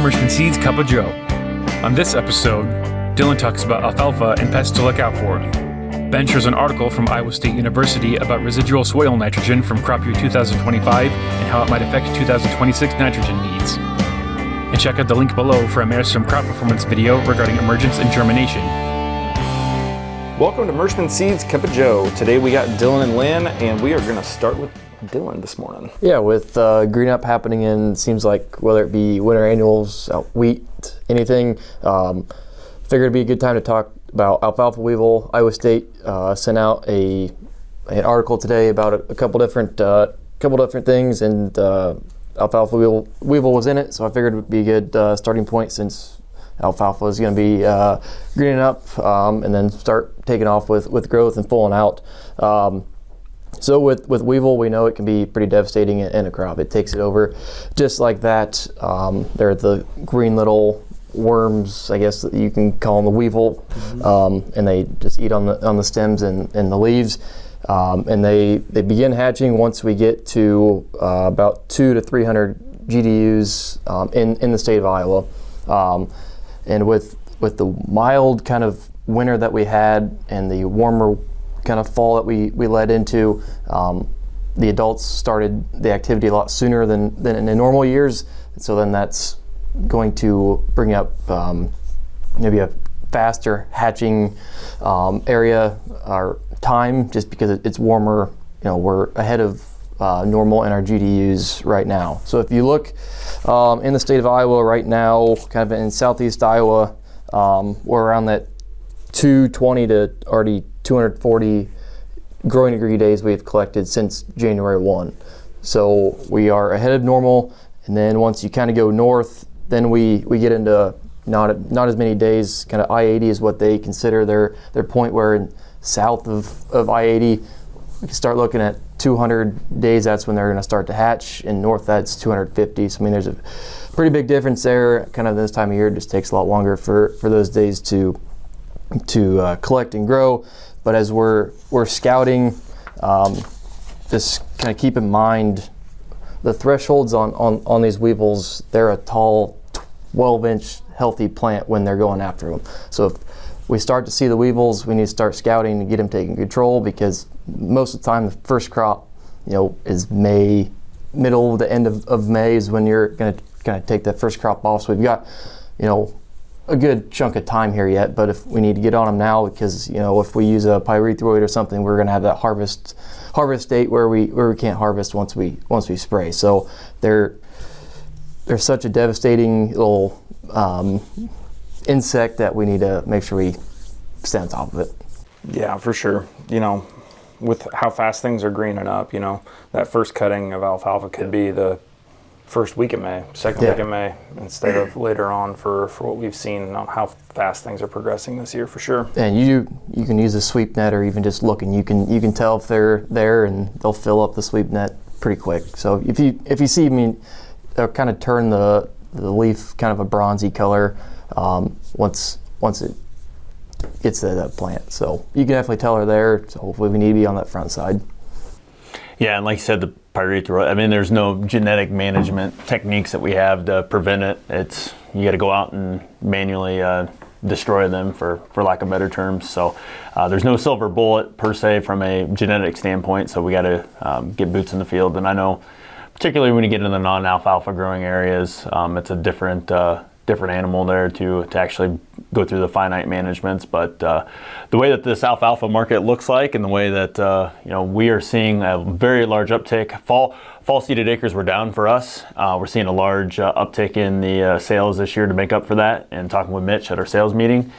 to Merschman Seeds Cup of Joe. On this episode, Dylan talks about alfalfa and pests to look out for. Ben shares an article from Iowa State University about residual soil nitrogen from crop year 2025 and how it might affect 2026 nitrogen needs. And check out the link below for a Meristem crop performance video regarding emergence and germination. Welcome to Merschman Seeds Cup of Joe. Today we got Dylan and Lynn, and we are going to start with Dylan this morning. Yeah, with green up happening in, seems like whether it be winter annuals, wheat, anything, figured it'd be a good time to talk about alfalfa weevil. Iowa State sent out an article today about a couple different things, and alfalfa weevil was in it, so I figured it would be a good starting point since alfalfa is going to be greening up and then start taking off with growth and pulling out. So with weevil, we know it can be pretty devastating in a crop. It takes it over just like that. They're the green little worms, I guess that you can call them, the weevil, and they just eat on the stems and the leaves. And they begin hatching once we get to about 200 to 300 GDUs in the state of Iowa. And with the mild kind of winter that we had and the warmer kind of fall that we led into, the adults started the activity a lot sooner than in the normal years. So then that's going to bring up maybe a faster hatching area or time, just because it's warmer. You know, we're ahead of normal in our GDUs right now. So if you look in the state of Iowa right now, kind of in southeast Iowa, we're around that 220 to already 240 growing degree days we've collected since January 1. So we are ahead of normal, and then once you kind of go north, then we get into not as many days. Kind of I-80 is what they consider their point, where south of I-80 we can start looking at 200 days. That's when they're going to start to hatch. In north, that's 250. So I mean, there's a pretty big difference there. Kind of this time of year, it just takes a lot longer for those days to collect and grow. But as we're scouting, just kind of keep in mind the thresholds on these weevils. They're a tall 12-inch healthy plant when they're going after them. So if we start to see the weevils, we need to start scouting to get them taking control, because most of the time the first crop, is May, middle to end of May is when you're going to kind of take that first crop off. So we've got, a good chunk of time here yet, but if we need to get on them now, because if we use a pyrethroid or something, we're going to have that harvest date where we can't harvest once we spray. So they're such a devastating little insect that we need to make sure we stay on top of it. Yeah, for sure. With how fast things are greening up, that first cutting of alfalfa could be the first week of May, second week of May, instead of later on for what we've seen, how fast things are progressing this year, for sure. And you can use a sweep net, or even just looking, you can tell if they're there, and they'll fill up the sweep net pretty quick. So if you see, they'll kind of turn the leaf kind of a bronzy color once it gets to that plant. So you can definitely tell they're there. So hopefully we need to be on that front side. Yeah, and like you said, the pyrethroid, there's no genetic management techniques that we have to prevent it. You got to go out and manually destroy them, for lack of better terms. So there's no silver bullet per se from a genetic standpoint. So we got to get boots in the field. And I know, particularly when you get into the non-alfalfa growing areas, it's a different animal there to actually go through the finite managements. But the way that this alfalfa market looks like, and the way that we are seeing a very large uptick. Fall seeded acres were down for us. We're seeing a large uptick in the sales this year to make up for that. And talking with Mitch at our sales meeting,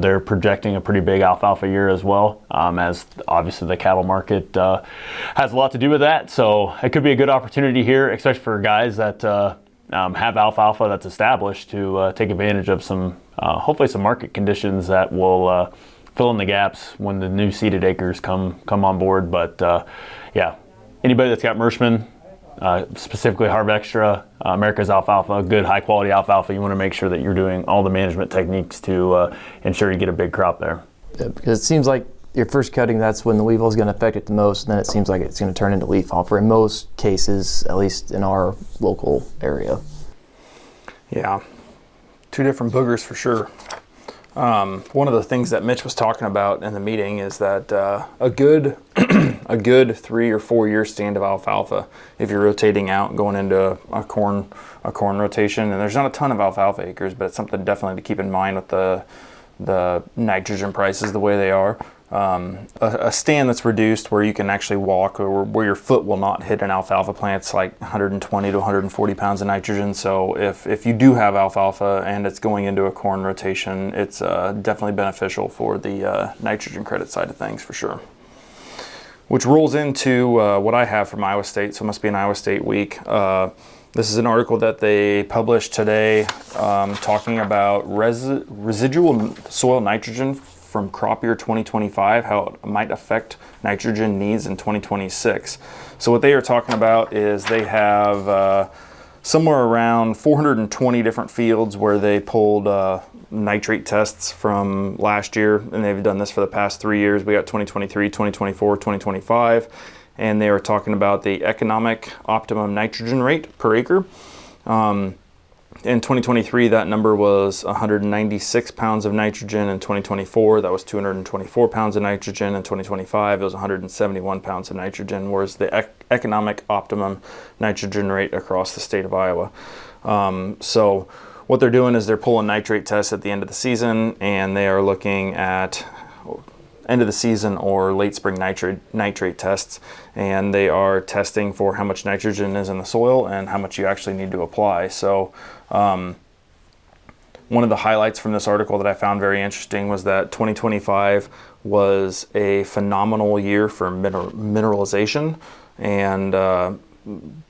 they're projecting a pretty big alfalfa year as well, as obviously the cattle market has a lot to do with that. So it could be a good opportunity here, especially for guys that have alfalfa that's established, to take advantage of some, hopefully some market conditions that will fill in the gaps when the new seeded acres come on board. But anybody that's got Merschman, specifically Harv Extra, America's alfalfa, good high quality alfalfa, you want to make sure that you're doing all the management techniques to ensure you get a big crop there. Yeah, because it seems like your first cutting, that's when the weevil is going to affect it the most, and then it seems like it's going to turn into leaf hopper in most cases, at least in our local area. Yeah, Two different boogers for sure. One of the things that Mitch was talking about in the meeting is that a good a good 3 or 4 year stand of alfalfa, if you're rotating out and going into a corn rotation, and there's not a ton of alfalfa acres, but it's something definitely to keep in mind with the nitrogen prices the way they are. A stand that's reduced where you can actually walk, or where your foot will not hit an alfalfa plant, it's like 120 to 140 pounds of nitrogen. So if you do have alfalfa and it's going into a corn rotation, it's definitely beneficial for the nitrogen credit side of things for sure. Which rolls into what I have from Iowa State, so it must be an Iowa State week. This is an article that they published today talking about residual soil nitrogen from crop year 2025, how it might affect nitrogen needs in 2026. So what they are talking about is they have somewhere around 420 different fields where they pulled nitrate tests from last year, and they've done this for the past 3 years. We got 2023, 2024, 2025, and they were talking about the economic optimum nitrogen rate per acre. In 2023, that number was 196 pounds of nitrogen. In 2024, that was 224 pounds of nitrogen. In 2025, it was 171 pounds of nitrogen, whereas the economic optimum nitrogen rate across the state of Iowa. So what they're doing is they're pulling nitrate tests at the end of the season, and they are looking at end of the season or late spring nitrate tests, and they are testing for how much nitrogen is in the soil and how much you actually need to apply. So one of the highlights from this article that I found very interesting was that 2025 was a phenomenal year for mineralization, and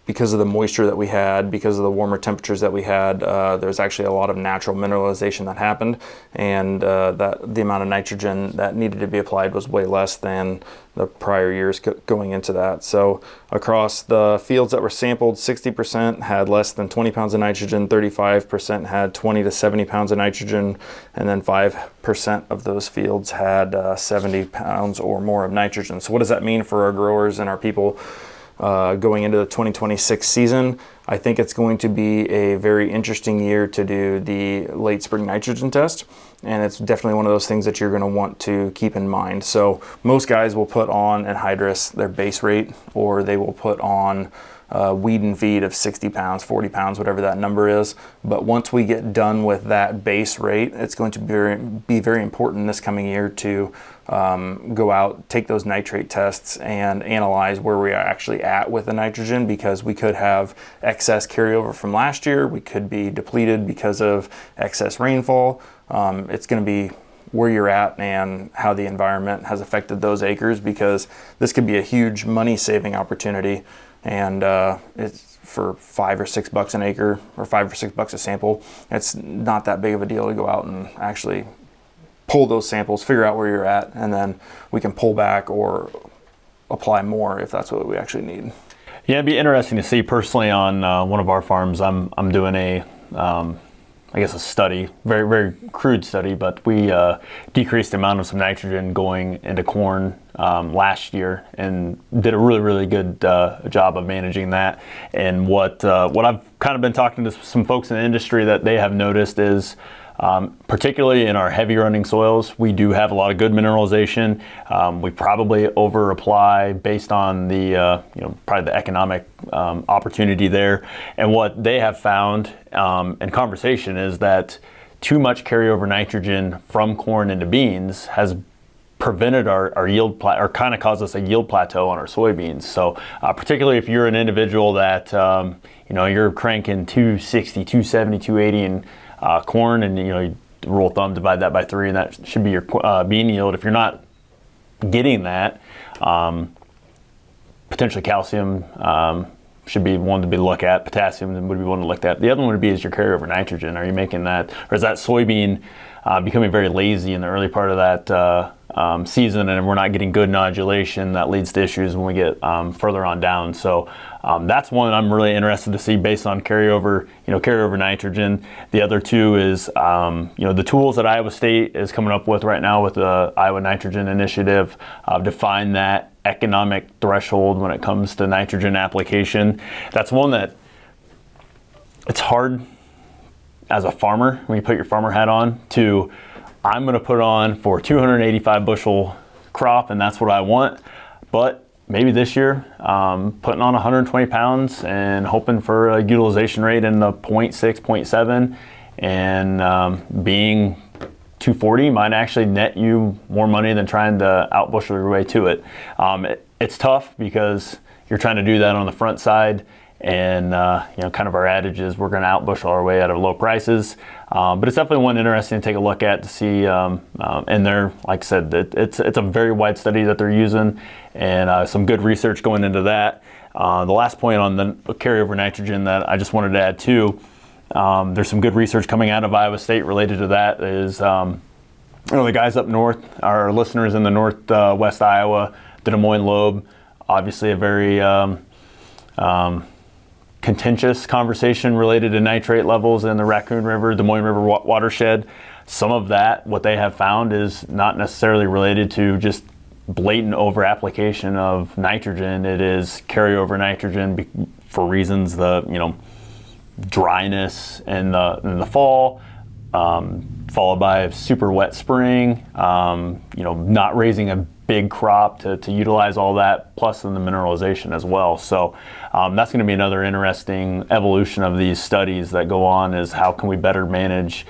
because of the moisture that we had, because of the warmer temperatures that we had, there's actually a lot of natural mineralization that happened, and that the amount of nitrogen that needed to be applied was way less than the prior years going into that. So across the fields that were sampled, 60% had less than 20 pounds of nitrogen, 35% had 20 to 70 pounds of nitrogen, and then 5% of those fields had 70 pounds or more of nitrogen. So what does that mean for our growers and our people going into the 2026 season? I think it's going to be a very interesting year to do the late spring nitrogen test, and it's definitely one of those things that you're going to want to keep in mind. So most guys will put on anhydrous, their base rate, or they will put on weed and feed of 60 pounds, 40 pounds, whatever that number is. But once we get done with that base rate, it's going to be very important this coming year to go out, take those nitrate tests, and analyze where we are actually at with the nitrogen, because we could have excess carryover from last year. We could be depleted because of excess rainfall. It's going to be where you're at and how the environment has affected those acres, because this could be a huge money saving opportunity. And it's for $5 or $6 an acre, or $5 or $6 a sample. It's not that big of a deal to go out and actually pull those samples, figure out where you're at, and then we can pull back or apply more if that's what we actually need. Yeah, it'd be interesting to see personally on one of our farms. I'm doing a study, very, very crude study, but we decreased the amount of some nitrogen going into corn last year, and did a really, really good job of managing that. And what I've kind of been talking to some folks in the industry that they have noticed is, particularly in our heavy running soils, we do have a lot of good mineralization. We probably over apply based on the probably the economic opportunity there. And what they have found in conversation is that too much carryover nitrogen from corn into beans has prevented our yield or kind of caused us a yield plateau on our soybeans. So particularly if you're an individual that you're cranking 260, 270, 280 in corn, and you rule of thumb, divide that by 3, and that should be your bean yield. If you're not getting that, potentially calcium should be one to be looked at. Potassium would be one to look at. The other one would be is your carryover nitrogen. Are you making that, or is that soybean becoming very lazy in the early part of that season, and we're not getting good nodulation? That leads to issues when we get further on down. So that's one I'm really interested to see based on carryover nitrogen. The other two is the tools that Iowa State is coming up with right now with the Iowa Nitrogen Initiative to find that economic threshold when it comes to nitrogen application. That's one that it's hard. as a farmer, when you put your farmer hat on, to I'm going to put on for 285 bushel crop, and that's what I want. But maybe this year, putting on 120 pounds and hoping for a utilization rate in the 0.6, 0.7, and being 240 might actually net you more money than trying to outbushel your way to it. It's tough because you're trying to do that on the front side, and kind of our adage is we're going to outbushel our way out of low prices. But it's definitely one interesting to take a look at to see. And they're, like I said, it's a very wide study that they're using, and some good research going into that. The last point on the carryover nitrogen that I just wanted to add too, there's some good research coming out of Iowa State related to that. Is the guys up north, our listeners in the northwest Iowa, the Des Moines Lobe, obviously a very contentious conversation related to nitrate levels in the Raccoon River, Des Moines River watershed. Some of that, what they have found, is not necessarily related to just blatant over application of nitrogen. It is carryover nitrogen for reasons dryness in the fall, followed by a super wet spring, not raising a big crop to utilize all that, plus in the mineralization as well. So that's going to be another interesting evolution of these studies that go on, is how can we better manage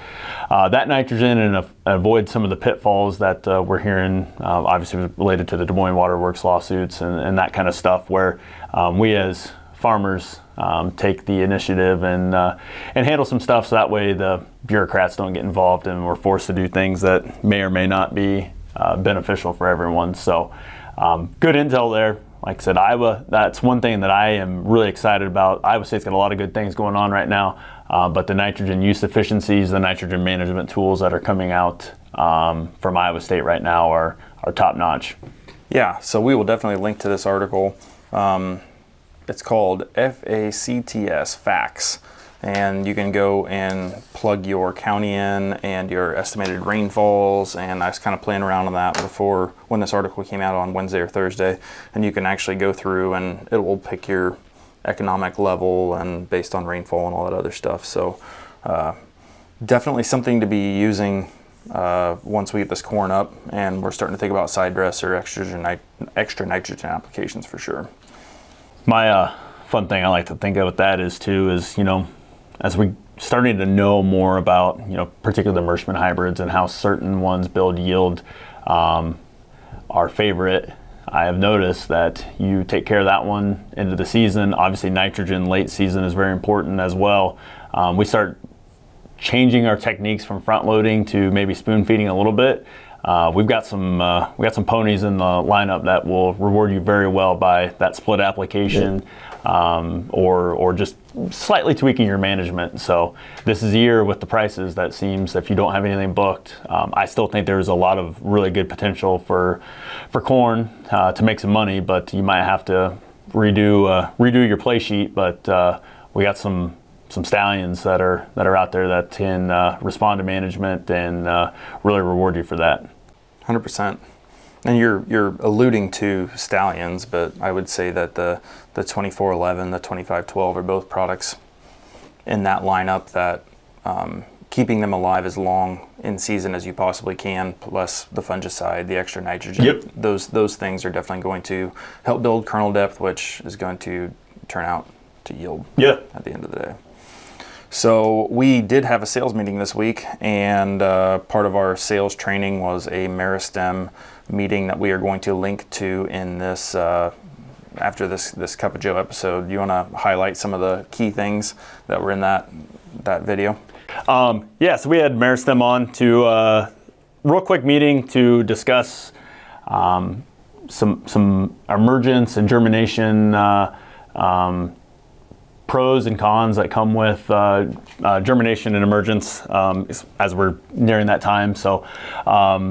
that nitrogen and avoid some of the pitfalls that we're hearing, obviously related to the Des Moines Water Works lawsuits and that kind of stuff, where we as farmers take the initiative and handle some stuff, so that way the bureaucrats don't get involved and we're forced to do things that may or may not be beneficial for everyone. So good intel there. Like I said, Iowa, that's one thing that I am really excited about. Iowa State's got a lot of good things going on right now, but the nitrogen use efficiencies, the nitrogen management tools that are coming out from Iowa State right now are top notch. Yeah, so we will definitely link to this article. It's called FACTS, Facts, and you can go and plug your county in and your estimated rainfalls, and I was kind of playing around on that before when this article came out on Wednesday or Thursday, and you can actually go through and it will pick your economic level and based on rainfall and all that other stuff. So definitely something to be using once we get this corn up and we're starting to think about side dress or extra nitrogen applications for sure. My fun thing I like to think of with that is as we starting to know more about, particularly the Merschman hybrids and how certain ones build yield, our favorite, I have noticed that you take care of that one into the season. Obviously nitrogen late season is very important as well. We start changing our techniques from front loading to maybe spoon feeding a little bit. We've got some ponies in the lineup that will reward you very well by that split application, or just slightly tweaking your management. So this is a year with the prices that seems, if you don't have anything booked, I still think there's a lot of really good potential for corn to make some money, but you might have to redo your play sheet. But we got some stallions that are out there that can respond to management and really reward you for that. 100%. And you're alluding to stallions, but I would say that the 2411, the 2512 are both products in that lineup that keeping them alive as long in season as you possibly can, plus the fungicide, the extra nitrogen. Yep. Those things are definitely going to help build kernel depth, which is going to turn out to yield at the end of the day. So we did have a sales meeting this week, and part of our sales training was a Meristem meeting that we are going to link to in this after this Cup of Joe episode. You want to highlight some of the key things that were in that video? So we had Meristem on to real quick meeting to discuss some emergence and germination pros and cons that come with germination and emergence as we're nearing that time. So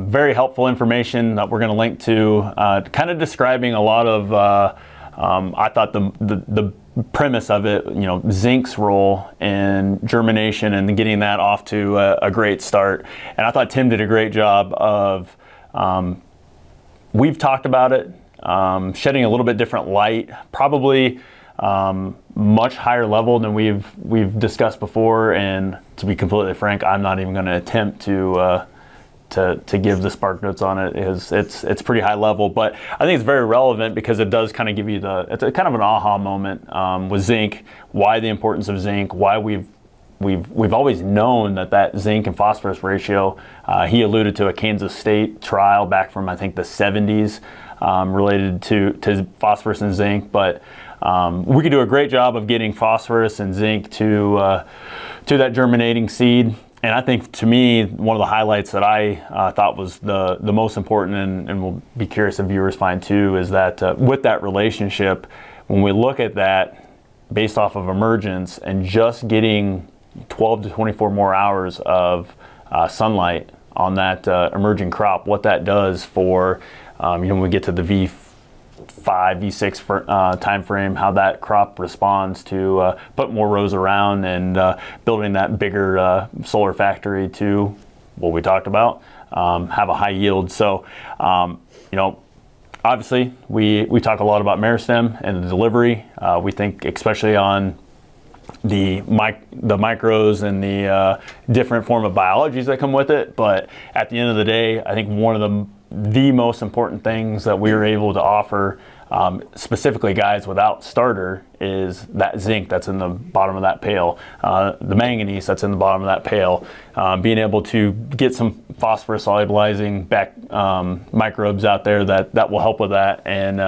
very helpful information that we're going to link to, kind of describing a lot of, I thought the premise of it, zinc's role in germination and getting that off to a great start. And I thought Tim did a great job of, we've talked about it, shedding a little bit different light, probably much higher level than we've discussed before. And to be completely frank, I'm not even going to attempt to give the spark notes on it. It's pretty high level, but I think it's very relevant because it does kind of give you it's a kind of an aha moment with zinc. Why the importance of zinc? Why we've always known that zinc and phosphorus ratio. He alluded to a Kansas State trial back from I think the 70s related to phosphorus and zinc, but we could do a great job of getting phosphorus and zinc to that germinating seed. And I think, to me, one of the highlights that I thought was the most important, and we'll be curious if viewers find too, is that with that relationship, when we look at that based off of emergence and just getting 12 to 24 more hours of sunlight on that emerging crop, what that does for, when we get to the V5, V6 time frame, how that crop responds to put more rows around and building that bigger solar factory to what we talked about, have a high yield. So, obviously we talk a lot about Meristem and the delivery. We think especially on the micros and the different form of biologies that come with it. But at the end of the day, I think one of the most important things that we are able to offer, specifically guys without starter, is that zinc that's in the bottom of that pail, the manganese that's in the bottom of that pail, being able to get some phosphorus solubilizing back microbes out there that will help with that and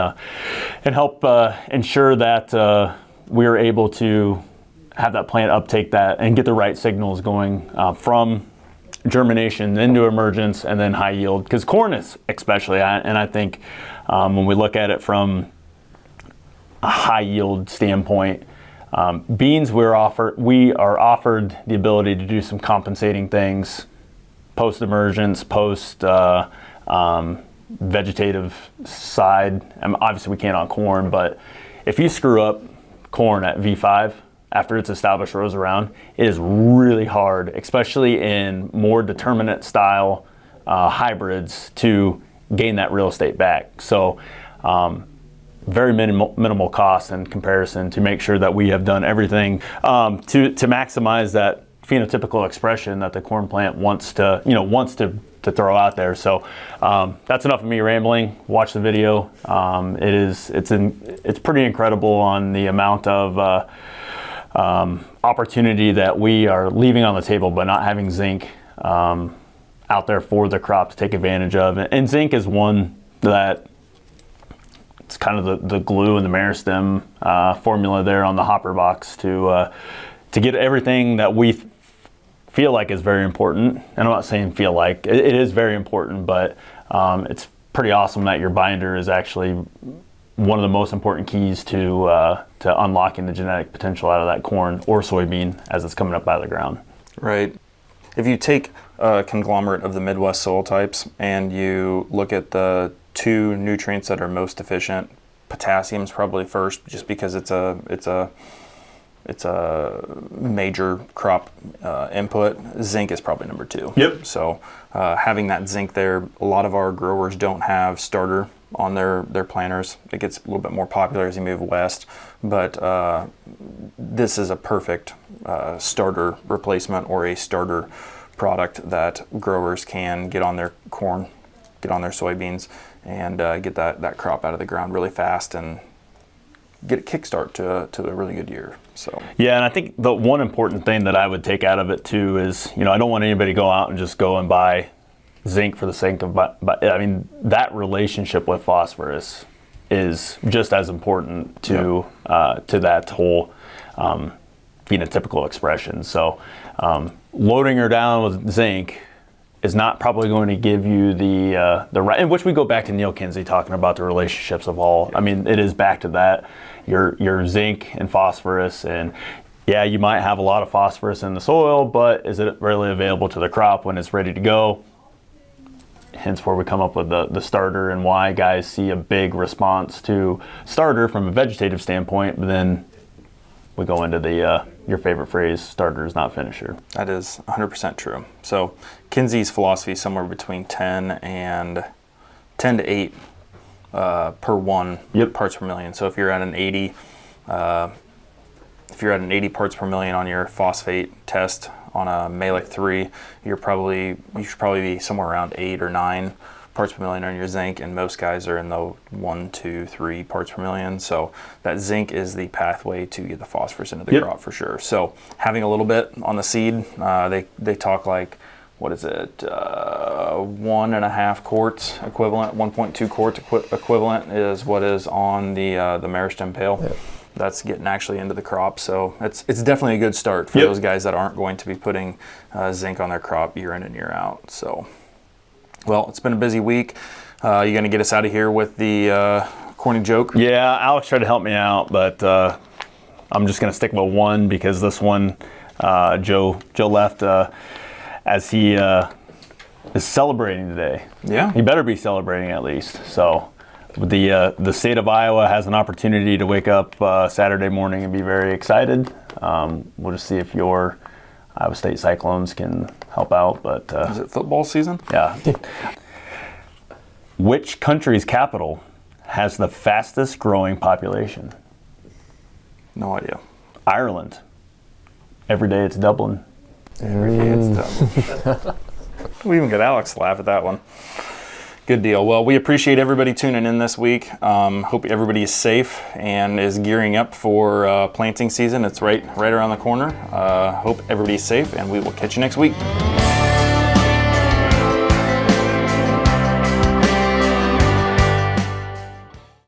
help ensure that we are able to have that plant uptake that and get the right signals going from germination into emergence and then high yield, because corn is especially, and I think when we look at it from a high yield standpoint, beans we are offered the ability to do some compensating things post emergence, post vegetative side. Obviously we can't on corn, but if you screw up corn at V5 after it's established rows around, it is really hard, especially in more determinate style hybrids, to gain that real estate back. So very minimal cost in comparison to make sure that we have done everything to maximize that phenotypical expression that the corn plant wants to throw out there. So that's enough of me rambling. Watch the video. It's pretty incredible on the amount of opportunity that we are leaving on the table by not having zinc out there for the crop to take advantage of. And zinc is one that it's kind of the glue in the Meristem formula there on the hopper box to get everything that we feel like is very important. And I'm not saying feel like, it is very important, but it's pretty awesome that your binder is actually one of the most important keys to unlocking the genetic potential out of that corn or soybean as it's coming up out of the ground. Right. If you take a conglomerate of the Midwest soil types and you look at the two nutrients that are most deficient, potassium's probably first, just because it's a major crop input. Zinc is probably number two. Yep. So having that zinc there, a lot of our growers don't have starter on their planters. It gets a little bit more popular as you move west, but this is a perfect starter replacement or a starter product that growers can get on their corn, get on their soybeans, and get that crop out of the ground really fast and get a kickstart to a really good year. So yeah, and I think the one important thing that I would take out of it too is, I don't want anybody to go out and just go and buy zinc for the sake of, but I mean, that relationship with phosphorus is just as important to that whole phenotypical expression. So loading her down with zinc is not probably going to give you the right, in which we go back to Neil Kinsey talking about the relationships of all. I mean, it is back to that, your zinc and phosphorus, and yeah, you might have a lot of phosphorus in the soil, but is it really available to the crop when it's ready to go? Hence where we come up with the starter and why guys see a big response to starter from a vegetative standpoint, but then we go into the your favorite phrase, starter is not finisher. That is 100% true. So Kinsey's philosophy is somewhere between 10 to 8 per 1 parts per million. So if you're at an 80, If you're at an 80 parts per million on your phosphate test on a Malic 3, you should probably be somewhere around 8 or 9 parts per million on your zinc, and most guys are in the 1, 2, 3 parts per million. So that zinc is the pathway to get the phosphorus into the crop for sure. So having a little bit on the seed, they talk like, what is it, 1.5 quarts equivalent, 1.2 quarts equivalent is what is on the Meristem pail. Yep. That's getting actually into the crop, so it's definitely a good start for those guys that aren't going to be putting zinc on their crop year in and year out. So, well, it's been a busy week. You going to get us out of here with the corny joke? Yeah, Alex tried to help me out, but I'm just going to stick with one because this one, Joe left as he is celebrating today. Yeah. He better be celebrating at least. So the state of Iowa has an opportunity to wake up Saturday morning and be very excited. We'll just see if your Iowa State Cyclones can help out. But is it football season? Yeah. Which country's capital has the fastest growing population? No idea. Ireland. Every day it's Dublin. Every day it's Dublin. We even got Alex to laugh at that one. Good deal. Well, we appreciate everybody tuning in this week. Hope everybody is safe and is gearing up for planting season. It's right around the corner. Hope everybody's safe, and we will catch you next week.